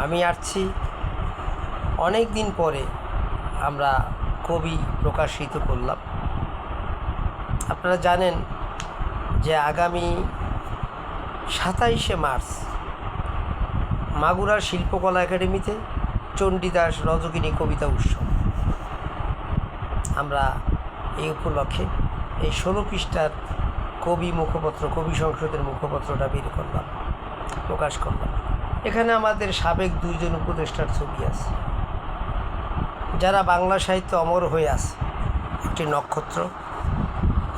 আমি আসছি অনেক দিন পরে আমরা কবি প্রকাশিত করলাম। আপনারা জানেন যে আগামী 27শে মার্চ মাগুরার শিল্পকলা একাডেমিতে চণ্ডীদাস রজকিনী কবিতা উৎসব। আমরা এই উপলক্ষে এই 16 পৃষ্ঠার কবি মুখপত্র, কবি সংসদের মুখপত্রটা বের করলাম, প্রকাশ করলাম। এখানে আমাদের সাবেক 2 জন উপদেষ্টার ছবি আছে, যারা বাংলা সাহিত্যে অমর হয়ে আছে। একটি নক্ষত্র,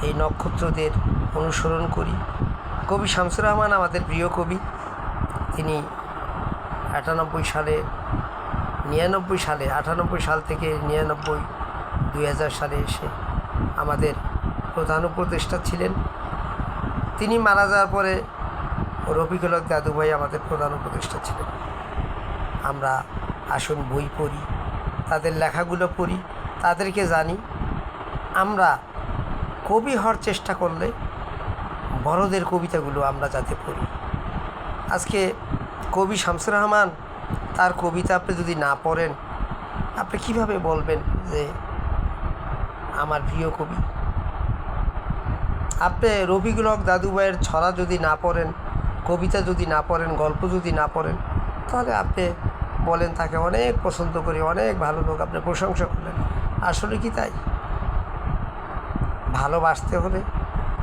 এই নক্ষত্রদের অনুসরণ করি। কবি শামসুর রহমান আমাদের প্রিয় কবি। তিনি 98 সালে 98 সাল থেকে 99 2000 সালে এসে আমাদের প্রধান উপদেষ্টা ছিলেন। তিনি মারা যাওয়ার পরে রফিকুল হক দাদু ভাই আমাদের প্রধান উপদেষ্টা ছিলেন। আমরা আসুন বই পড়ি, তাদের লেখাগুলো পড়ি, তাদেরকে জানি। আমরা কবি হওয়ার চেষ্টা করলে বড়দের কবিতাগুলো আমরা যাতে পড়ি। আজকে কবি শামসুর রহমান, তার কবিতা আপনি যদি না পড়েন, আপনি কিভাবে বলবেন যে আমার প্রিয় কবি? আপনি রফিকুল হক দাদু ভাইয়ের ছড়া যদি না পড়েন, কবিতা যদি না পড়েন, গল্প যদি না পড়েন, তাহলে আপনি বলেন তাকে অনেক পছন্দ করি, অনেক ভালো লোক, আপনি প্রশংসা করলেন। আসলে কি তাই? ভালোবাসতে হলে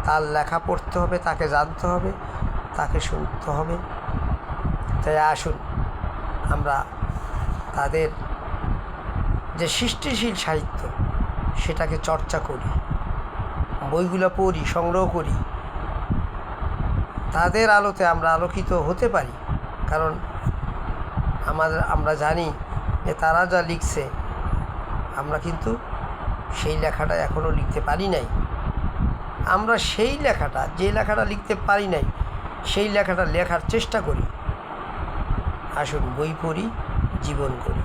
তার লেখা পড়তে হবে, তাকে জানতে হবে, তাকে শুনতে হবে। তাই আসুন আমরা তাদের যে সৃষ্টিশীল সাহিত্য সেটাকে চর্চা করি, বইগুলো পড়ি, সংগ্রহ করি। তাদের আলোতে আমরা আলোকিত হতে পারি। কারণ আমরা জানি যে তারা যা লিখছে আমরা কিন্তু সেই লেখাটা এখনও লিখতে পারি নাই। আমরা সেই লেখাটা, যে লেখাটা লিখতে পারি নাই, সেই লেখাটা লেখার চেষ্টা করি। আসুন বই পড়ি, জীবন করি।